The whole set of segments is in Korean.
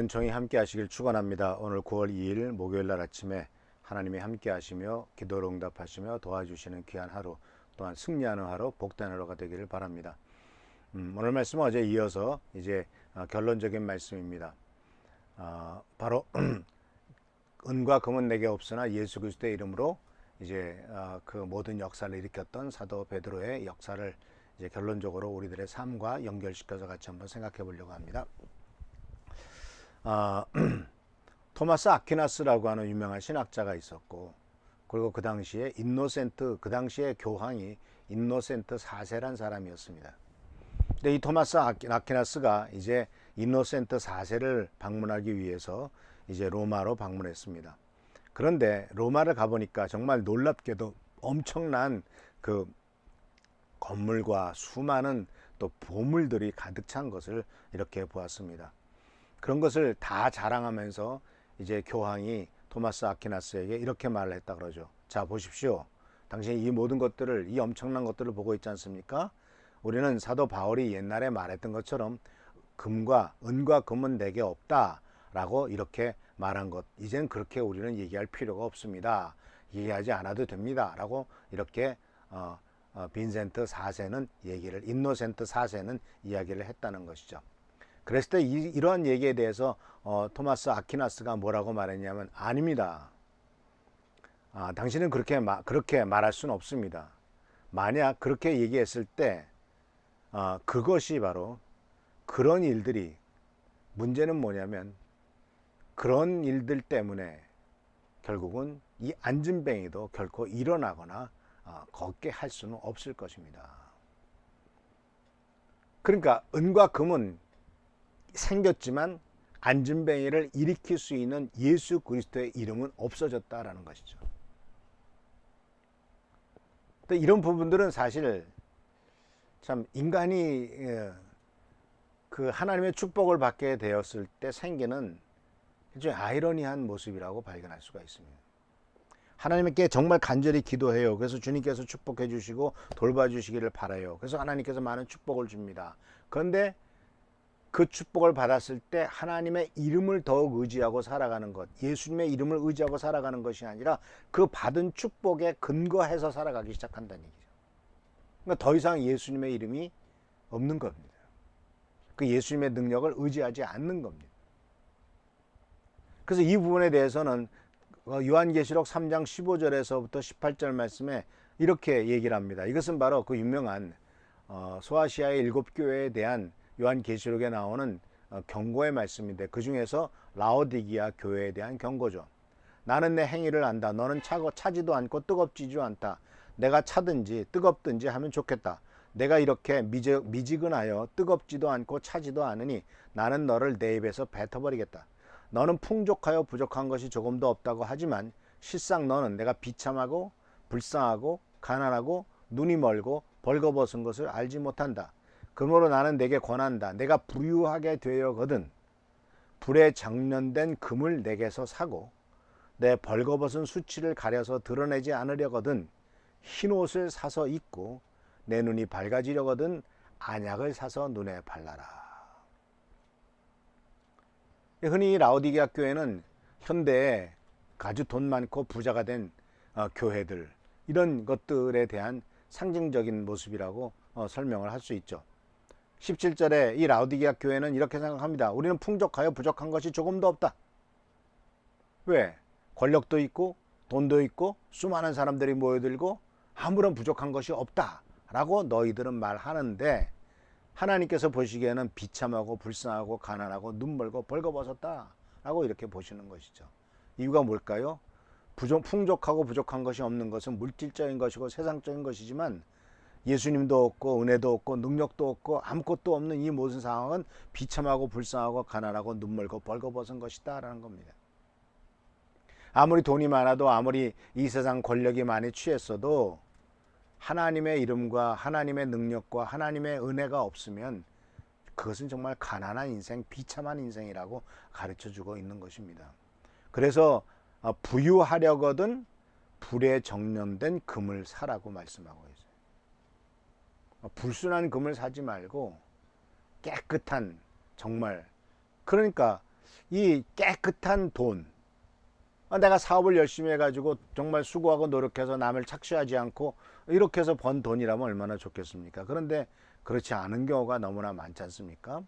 은총이 함께 하시길 축원합니다. 오늘 9월 2일 목요일 날 아침에 하나님이 함께 하시며 기도로 응답하시며 도와주시는 귀한 하루, 또한 승리하는 하루, 복된 하루가 되기를 바랍니다. 오늘 말씀은 어제 이어서 이제 결론적인 말씀입니다. 바로 은과 금은 내게 없으나 예수 그리스도의 이름으로 이제 그 모든 역사를 일으켰던 사도 베드로의 역사를 이제 결론적으로 우리들의 삶과 연결시켜서 같이 한번 생각해 보려고 합니다. 토마스 아퀴나스라고 하는 유명한 신학자가 있었고, 그리고 그 당시에 그 당시에 교황이 인노센트 4세란 사람이었습니다. 근데 이 토마스 아퀴나스가 이제 인노센트 4세를 방문하기 위해서 이제 로마로 방문했습니다. 그런데 로마를 가보니까 정말 놀랍게도 엄청난 그 건물과 수많은 또 보물들이 가득 찬 것을 이렇게 보았습니다. 그런 것을 다 자랑하면서 이제 교황이 토마스 아퀴나스에게 이렇게 말을 했다 그러죠. 자, 보십시오. 당신이 이 모든 것들을, 이 엄청난 것들을 보고 있지 않습니까? 우리는 사도 바울이 옛날에 말했던 것처럼 은과 금은 내게 없다 라고 이렇게 말한 것, 이젠 그렇게 우리는 얘기할 필요가 없습니다. 얘기하지 않아도 됩니다 라고 이렇게 인노센트 4세는 이야기를 했다는 것이죠. 그랬을 때 이러한 얘기에 대해서 토마스 아퀴나스가 뭐라고 말했냐면, 아닙니다. 당신은 그렇게 말할 수는 없습니다. 만약 그렇게 얘기했을 때 그것이 바로 그런 일들이, 문제는 뭐냐면 그런 일들 때문에 결국은 이 안진뱅이도 결코 일어나거나 걷게 할 수는 없을 것입니다. 그러니까 은과 금은 생겼지만 안진뱅이를 일으킬 수 있는 예수 그리스도의 이름은 없어졌다라는 것이죠. 이런 부분들은 사실 참 인간이 그 하나님의 축복을 받게 되었을 때 생기는 일종의 아이러니한 모습이라고 발견할 수가 있습니다. 하나님께 정말 간절히 기도해요. 그래서 주님께서 축복해 주시고 돌봐주시기를 바라요. 그래서 하나님께서 많은 축복을 줍니다. 그런데 그 축복을 받았을 때 하나님의 이름을 더욱 의지하고 살아가는 것, 예수님의 이름을 의지하고 살아가는 것이 아니라 그 받은 축복에 근거해서 살아가기 시작한다는 얘기죠. 그러니까 더 이상 예수님의 이름이 없는 겁니다. 그 예수님의 능력을 의지하지 않는 겁니다. 그래서 이 부분에 대해서는 요한계시록 3장 15절에서부터 18절 말씀에 이렇게 얘기를 합니다. 이것은 바로 그 유명한 소아시아의 7교회에 대한 요한계시록에 나오는 경고의 말씀인데, 그 중에서 라오디기아 교회에 대한 경고죠. 나는 내 행위를 안다. 너는 차지도 않고 뜨겁지도 않다. 내가 차든지 뜨겁든지 하면 좋겠다. 내가 이렇게 미지근하여 뜨겁지도 않고 차지도 않으니 나는 너를 내 입에서 뱉어버리겠다. 너는 풍족하여 부족한 것이 조금도 없다고 하지만 실상 너는 내가 비참하고 불쌍하고 가난하고 눈이 멀고 벌거벗은 것을 알지 못한다. 그러므로 나는 내게 권한다. 내가 부유하게 되어거든 불에 정련된 금을 내게서 사고 내 벌거벗은 수치를 가려서 드러내지 않으려거든 흰 옷을 사서 입고 내 눈이 밝아지려거든 안약을 사서 눈에 발라라. 흔히 라오디게아 교회는 현대에 아주 돈 많고 부자가 된 교회들, 이런 것들에 대한 상징적인 모습이라고 설명을 할 수 있죠. 17절에 이 라오디게아 교회는 이렇게 생각합니다. 우리는 풍족하여 부족한 것이 조금도 없다. 왜? 권력도 있고 돈도 있고 수많은 사람들이 모여들고 아무런 부족한 것이 없다라고 너희들은 말하는데, 하나님께서 보시기에는 비참하고 불쌍하고 가난하고 눈멀고 벌거벗었다라고 이렇게 보시는 것이죠. 이유가 뭘까요? 풍족하고 부족한 것이 없는 것은 물질적인 것이고 세상적인 것이지만, 예수님도 없고 은혜도 없고 능력도 없고 아무것도 없는 이 모든 상황은 비참하고 불쌍하고 가난하고 눈멀고 벌거벗은 것이다 라는 겁니다. 아무리 돈이 많아도, 아무리 이 세상 권력이 많이 취했어도 하나님의 이름과 하나님의 능력과 하나님의 은혜가 없으면 그것은 정말 가난한 인생, 비참한 인생이라고 가르쳐주고 있는 것입니다. 그래서 부유하려거든 불에 정련된 금을 사라고 말씀하고 있어요. 불순한 금을 사지 말고 깨끗한, 정말, 그러니까 이 깨끗한 돈, 내가 사업을 열심히 해가지고 정말 수고하고 노력해서 남을 착취하지 않고 이렇게 해서 번 돈이라면 얼마나 좋겠습니까? 그런데 그렇지 않은 경우가 너무나 많지 않습니까?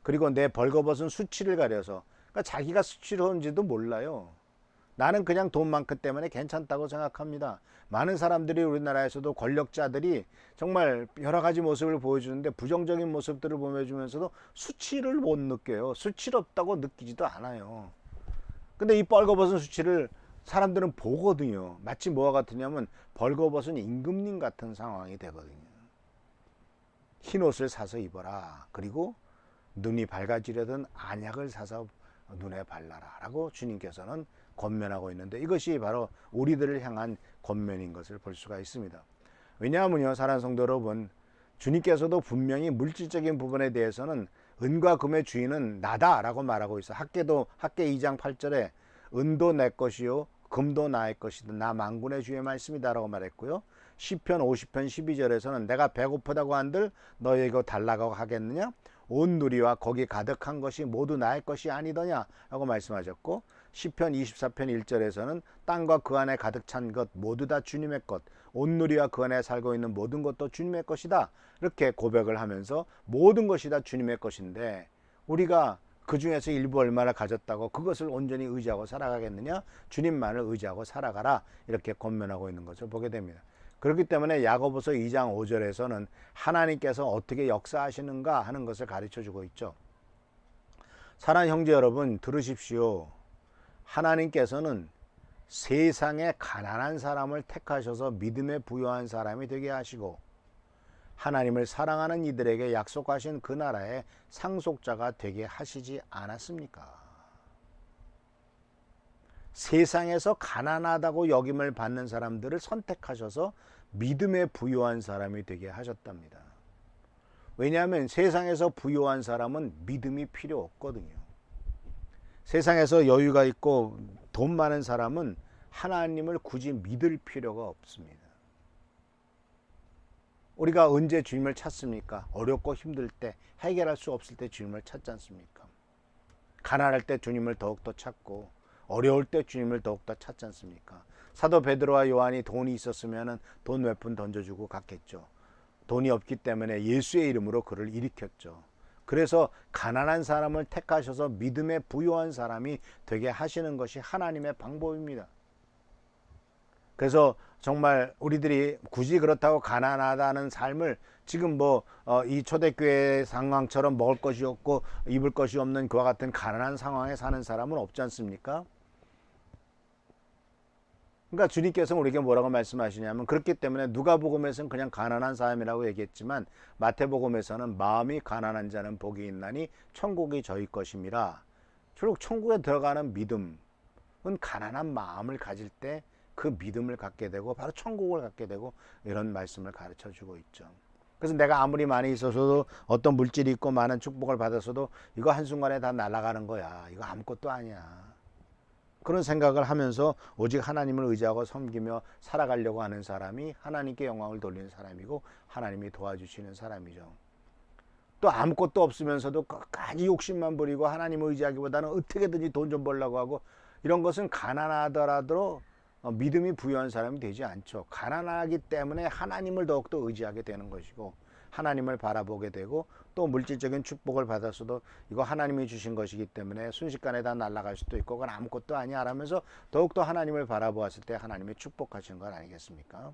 그리고 내 벌거벗은 수치를 가려서, 그러니까 자기가 수치로운지도 몰라요. 나는 그냥 돈 많기 때문에 괜찮다고 생각합니다. 많은 사람들이 우리나라에서도 권력자들이 정말 여러 가지 모습을 보여주는데 부정적인 모습들을 보여주면서도 수치를 못 느껴요. 수치롭다고 느끼지도 않아요. 근데 이 벌거벗은 수치를 사람들은 보거든요. 마치 뭐와 같으냐면 벌거벗은 임금님 같은 상황이 되거든요. 흰 옷을 사서 입어라. 그리고 눈이 밝아지려던 안약을 사서 눈에 발라라 라고 주님께서는 권면하고 있는데, 이것이 바로 우리들을 향한 권면인 것을 볼 수가 있습니다. 왜냐하면요, 사랑하는 성도 여러분, 주님께서도 분명히 물질적인 부분에 대해서는 은과 금의 주인은 나다 라고 말하고 있어요. 학계 2장 8절에 은도 내 것이요 금도 나의 것이다, 나 만군의 주의 말씀이다 라고 말했고요. 시편 50편 12절에서는 내가 배고프다고 한들 너에게 달라고 하겠느냐, 온 누리와 거기 가득한 것이 모두 나의 것이 아니더냐 라고 말씀하셨고, 시편 24편 1절에서는 땅과 그 안에 가득 찬 것 모두 다 주님의 것, 온 누리와 그 안에 살고 있는 모든 것도 주님의 것이다, 이렇게 고백을 하면서 모든 것이 다 주님의 것인데, 우리가 그 중에서 일부 얼마나 가졌다고 그것을 온전히 의지하고 살아가겠느냐, 주님만을 의지하고 살아가라, 이렇게 권면하고 있는 것을 보게 됩니다. 그렇기 때문에 야고보서 2장 5절에서는 하나님께서 어떻게 역사하시는가 하는 것을 가르쳐 주고 있죠. 사랑하는 형제 여러분, 들으십시오. 하나님께서는 세상에 가난한 사람을 택하셔서 믿음에 부요한 사람이 되게 하시고, 하나님을 사랑하는 이들에게 약속하신 그 나라의 상속자가 되게 하시지 않았습니까? 세상에서 가난하다고 여김을 받는 사람들을 선택하셔서 믿음에 부요한 사람이 되게 하셨답니다. 왜냐하면 세상에서 부요한 사람은 믿음이 필요 없거든요. 세상에서 여유가 있고 돈 많은 사람은 하나님을 굳이 믿을 필요가 없습니다. 우리가 언제 주님을 찾습니까? 어렵고 힘들 때, 해결할 수 없을 때 주님을 찾지 않습니까? 가난할 때 주님을 더욱더 찾고 어려울 때 주님을 더욱더 찾지 않습니까? 사도 베드로와 요한이 돈이 있었으면 돈 몇 푼 던져주고 갔겠죠. 돈이 없기 때문에 예수의 이름으로 그를 일으켰죠. 그래서 가난한 사람을 택하셔서 믿음에 부요한 사람이 되게 하시는 것이 하나님의 방법입니다. 그래서 정말 우리들이 굳이 그렇다고 가난하다는 삶을 지금 이 초대교회 상황처럼 먹을 것이 없고 입을 것이 없는 그와 같은 가난한 상황에 사는 사람은 없지 않습니까? 그러니까 주님께서 우리에게 뭐라고 말씀하시냐면, 그렇기 때문에 누가복음에서는 그냥 가난한 사람이라고 얘기했지만 마태복음에서는 마음이 가난한 자는 복이 있나니 천국이 저희 것임이라. 결국 천국에 들어가는 믿음은 가난한 마음을 가질 때 그 믿음을 갖게 되고 바로 천국을 갖게 되고, 이런 말씀을 가르쳐 주고 있죠. 그래서 내가 아무리 많이 있어서도, 어떤 물질이 있고 많은 축복을 받았어도 이거 한순간에 다 날아가는 거야, 이거 아무것도 아니야, 그런 생각을 하면서 오직 하나님을 의지하고 섬기며 살아가려고 하는 사람이 하나님께 영광을 돌리는 사람이고 하나님이 도와주시는 사람이죠. 또 아무것도 없으면서도 끝까지 욕심만 부리고 하나님을 의지하기보다는 어떻게든지 돈 좀 벌려고 하고, 이런 것은 가난하더라도 믿음이 부유한 사람이 되지 않죠. 가난하기 때문에 하나님을 더욱더 의지하게 되는 것이고, 하나님을 바라보게 되고, 또 물질적인 축복을 받았어도 이거 하나님이 주신 것이기 때문에 순식간에 다 날아갈 수도 있고 그건 아무것도 아니야 라면서 더욱더 하나님을 바라보았을 때 하나님이 축복하시는 건 아니겠습니까?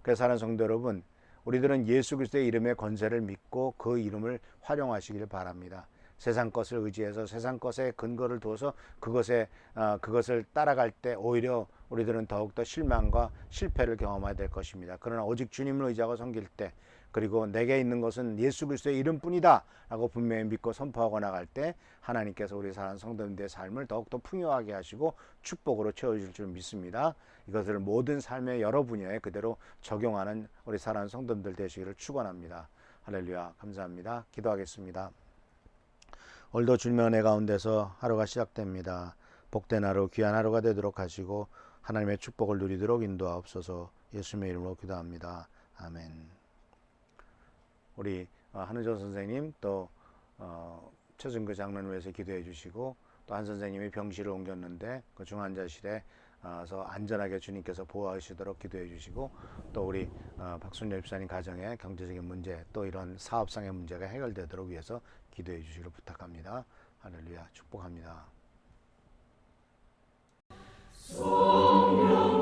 그래서 사랑하는 성도 여러분, 우리들은 예수 그리스도의 이름의 권세를 믿고 그 이름을 활용하시길 바랍니다. 세상 것을 의지해서 세상 것에 근거를 두어서 그것을 따라갈 때 오히려 우리들은 더욱더 실망과 실패를 경험하게 될 것입니다. 그러나 오직 주님을 의지하고 섬길 때, 그리고 내게 있는 것은 예수 그리스도의 이름뿐이다 라고 분명히 믿고 선포하고 나갈 때 하나님께서 우리 사랑하는 성도님들의 삶을 더욱더 풍요하게 하시고 축복으로 채워줄 줄 믿습니다. 이것을 모든 삶의 여러 분야에 그대로 적용하는 우리 사랑하는 성도님들 되시기를 축원합니다. 할렐루야. 감사합니다. 기도하겠습니다. 오늘도 주님의 은혜 가운데서 하루가 시작됩니다. 복된 하루, 귀한 하루가 되도록 하시고 하나님의 축복을 누리도록 인도하옵소서. 예수님의 이름으로 기도합니다. 아멘. 우리 한은조 선생님 또 최준규 장로님 위해서 기도해 주시고, 또 한 선생님이 병실을 옮겼는데 그 중환자실에서 안전하게 주님께서 보호하시도록 기도해 주시고, 또 우리 박순열 집사님 가정의 경제적인 문제, 또 이런 사업상의 문제가 해결되도록 위해서 기도해 주시기를 부탁합니다. 할렐루야. 축복합니다. 성령